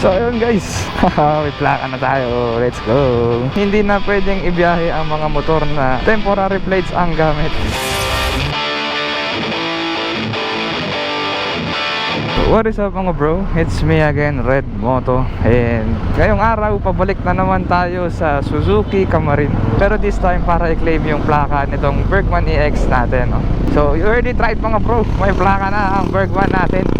So ayun guys, may plaka na tayo. Let's go. Hindi na pwedeng ibiyahe ang mga motor na temporary plates ang gamit. What is up mga bro? It's me again, Red Moto. And ngayong araw, pabalik na naman tayo sa Suzuki Camarin. Pero this time para i-claim yung plaka nitong Bergman EX natin, no? So you already tried mga bro, may plaka na ang Bergman natin.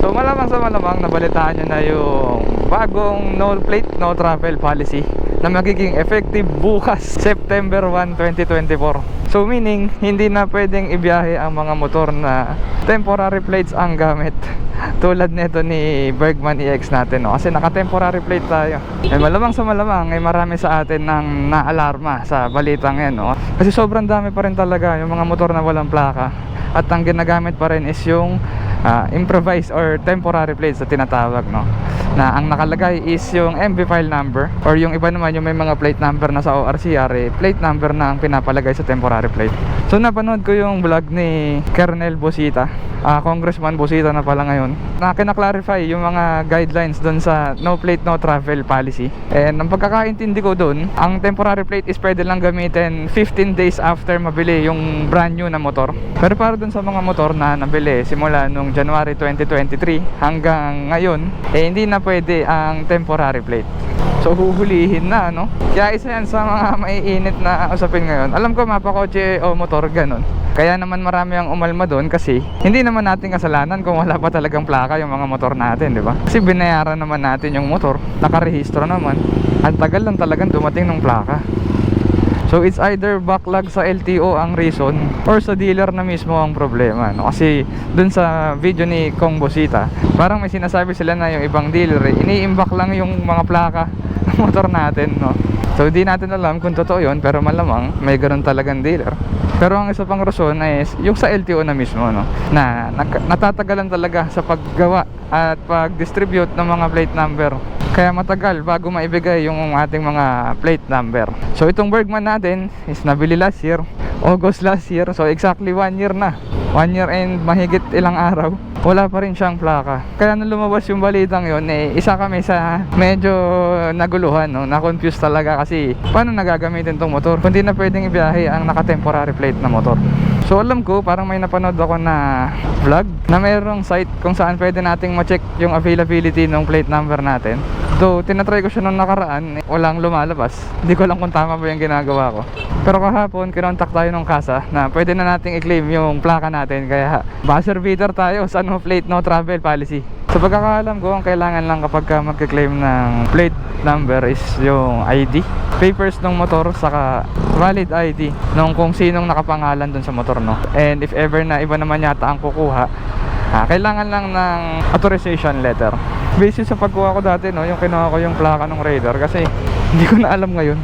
So malamang sa malamang nabalitaan nyo na yung bagong no plate, no travel policy na magiging effective bukas, September 1, 2024. So meaning, hindi na pwedeng ibiyahe ang mga motor na temporary plates ang gamit. Tulad nito ni Bergman EX natin, no? Kasi naka-temporary plate tayo. Eh malamang sa malamang, eh marami sa atin nang naalarma sa balitang yan, no? Kasi sobrang dami pa rin talaga yung mga motor na walang plaka. At ang ginagamit pa rin is yung improvised or temporary plates na tinatawag, no? Na ang nakalagay is yung MV file number, or yung iba naman yung may mga plate number na sa ORCR, eh, plate number na ang pinapalagay sa temporary plate. So napanood ko yung vlog ni Colonel Busita, Congressman Busita na pala ngayon, na kinaklarify yung mga guidelines doon sa no plate no travel policy. And ang pagkakaintindi ko doon, ang temporary plate is pwede lang gamitin 15 days after mabili yung brand new na motor. Pero para doon sa mga motor na nabili simula nung January 2023 hanggang ngayon, eh hindi na pwede ang temporary plate. So huhulihin na, no? Kaya isa yan sa mga maiinit na usapin ngayon. Alam ko mapakotse o motor ganun. Kaya naman marami ang umalma doon kasi hindi naman natin kasalanan kung wala pa talagang plaka yung mga motor natin, di ba? Kasi binayaran naman natin yung motor, nakarehistro naman. Ang tagal lang talagang dumating ng plaka. So it's either backlog sa LTO ang reason or sa dealer na mismo ang problema, no? Kasi dun sa video ni Kong Busita, parang may sinasabi sila na yung ibang dealer iniimbak lang yung mga plaka ng motor natin, no? So di natin alam kung totoo yun, pero malamang may ganun talagang dealer. Pero ang isa pang rason is yung sa LTO na mismo, no? Na natatagalan talaga sa paggawa at pag-distribute ng mga plate number. Kaya matagal bago maibigay yung ating mga plate number. So itong Bergman natin is nabili last year, August last year. So exactly 1 year na, 1 year and mahigit ilang araw, wala pa rin siyang plaka. Kaya nung lumabas yung balitang yun, eh, isa kami sa medyo naguluhan, no? Na-confused talaga kasi paano nagagamitin tong motor kung di na pwedeng ibiyahe ang naka-temporary plate na motor. So alam ko, parang may napanood ako na vlog na mayroong site kung saan pwede nating ma-check yung availability ng plate number natin. Though tinatry ko siya nung nakaraan, walang lumalabas. Hindi ko alam kung tama ba yung ginagawa ko. Pero kahapon, kinontak tayo ng kasa na pwede na nating i-claim yung plaka natin. Kaya buzzer beater tayo sa no plate no travel policy. Sa pagkakaalam ko, ang kailangan lang kapag mag-claim ng plate number is yung ID, papers ng motor, saka valid ID nung kung sinong nakapangalan dun sa motor, no? And if ever na iba naman yata ang kukuha, kailangan lang ng authorization letter. Basis sa pagkuha ko dati, no, yung kinuha ko yung plaka ng Raider kasi hindi ko na alam ngayon.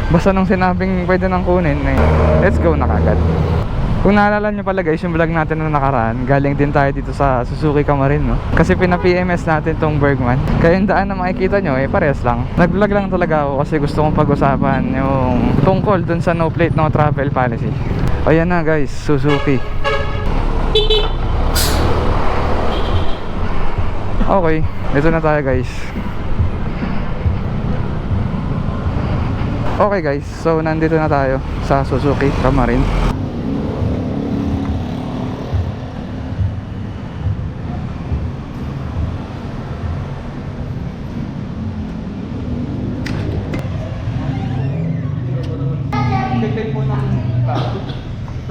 Basta nung sinabing pwede nang kunin, eh, let's go na kagad. Kung naalala nyo pala guys, yung vlog natin na nakaraan, galing din tayo dito sa Suzuki Camarin, no? Kasi pina-PMS natin tong Bergman. Kaya yung daan na makikita nyo, eh parehas lang. Nag-vlog lang talaga ako kasi gusto kong pag-usapan yung tungkol dun sa no plate no travel policy. Ayan na guys, Suzuki. Okay, dito na tayo guys. Okay guys, so nandito na tayo sa Suzuki Camarin.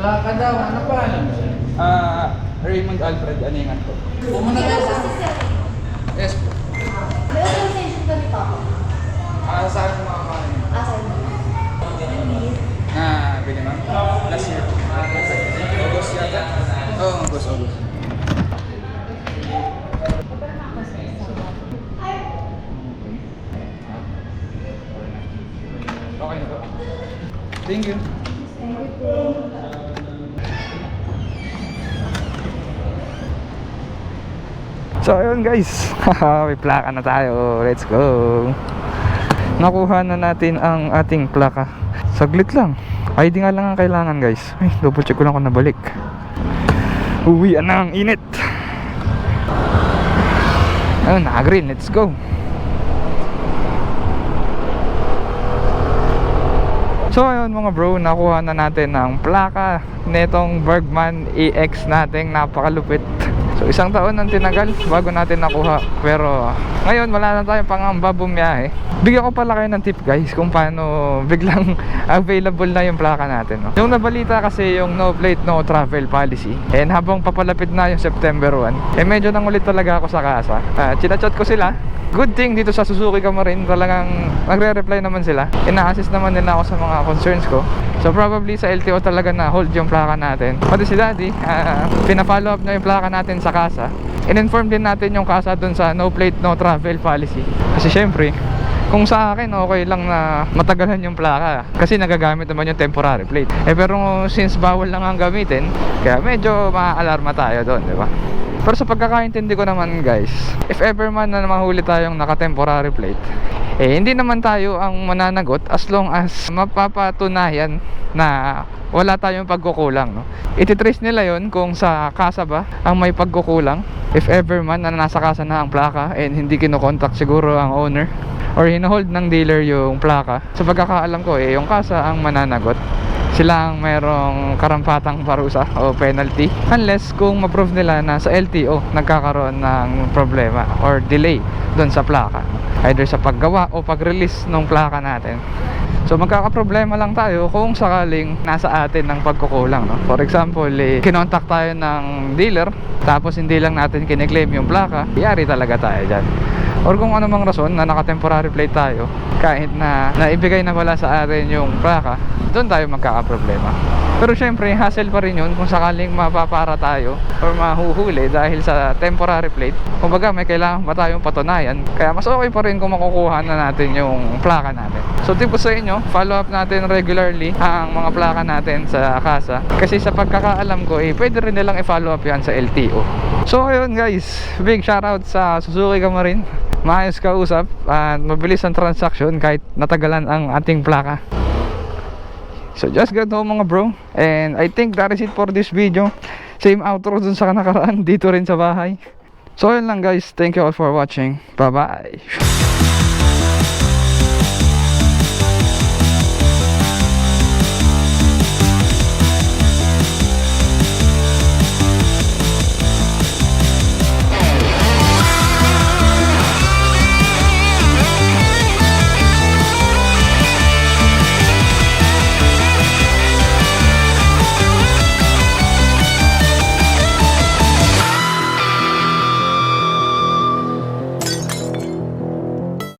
Plaka daw, ano pa? Raymond Alfred Aningan po. Pumunta daw sa... Yes po. May authorization ka nito ako? Saan mo makakain? Saan mo? Bili ma'am? Last year. August yata? Oo, August. Okay na po. Thank you. Thank you po. So ayun guys, may plaka na tayo. Let's go. Nakuha na natin ang ating plaka. Saglit lang, ID nga lang ang kailangan guys. Ay, double check ko lang kung nabalik. Uwi na ang init. Ayun, naka-green, let's go. So ayun mga bro, nakuha na natin ang plaka netong Bergman EX nating napakalupit. So isang taon ang tinagal bago natin nakuha. Pero ngayon wala na tayong pangamba bumiyahe. Bigyan ko pala kayo ng tip guys kung paano biglang available na yung plaka natin, no? Yung nabalita kasi yung no plate no travel policy. And habang papalapit na yung September 1, medyo nangulit talaga ako sa kasa. Chinachat ko sila. Good thing dito sa Suzuki Kamarin, talagang nagre-reply naman sila. Ina-assist naman nila ako sa mga concerns ko. So probably sa LTO talaga na hold yung plaka natin. Pati si Daddy, pina-follow up na yung plaka natin sa kasa. In-inform din natin yung kasa dun sa no plate no travel policy. Kasi syempre, kung sa akin okay lang na matagalan yung plaka kasi nagagamit naman yung temporary plate. Pero since bawal lang ang gamitin, kaya medyo ma-alarma tayo doon, di ba? Pero sa pagkakaintindi ko naman guys, if ever man na mahuli tayong naka-temporary plate, hindi naman tayo ang mananagot as long as mapapatunayan na wala tayong pagkukulang, no? Ititrace nila yon kung sa kasa ba ang may pagkukulang. If ever man na nasa kasa na ang plaka and hindi kinokontak siguro ang owner or hinohold ng dealer yung plaka, sa pagkakaalam ko yung kasa ang mananagot. Sila ang mayroong karampatang parusa o penalty unless kung ma-prove nila na sa LTO nagkakaroon ng problema or delay doon sa plaka, either sa paggawa o pag-release ng plaka natin. So magkakaproblema lang tayo kung sakaling nasa atin ng pagkukulang, no? For example, kinontak tayo ng dealer tapos hindi lang natin kine-claim yung plaka, yari talaga tayo dyan. Or kung ano mang rason na naka-temporary plate tayo, kahit na naibigay na wala sa atin yung plaka, doon tayo magkakaproblema. Pero syempre, hassle pa rin yun kung sakaling mapapara tayo or mahuhuli dahil sa temporary plate. Kumbaga may kailangan pa tayong patunayan, kaya mas okay pa rin kung makukuha na natin yung plaka natin. So tip ko sa inyo, follow up natin regularly ang mga plaka natin sa kasa. Kasi sa pagkakaalam ko, pwede rin nilang i-follow up yan sa LTO. So ayun guys, big shoutout sa Suzuki Kamarin. Maayos kausap at mabilis ang transaction kahit natagalan ang ating plaka. So just got home mga bro, and I think that is it for this video. Same outro dun sa nakaraan dito rin sa bahay. So yun lang guys, thank you all for watching. Bye bye.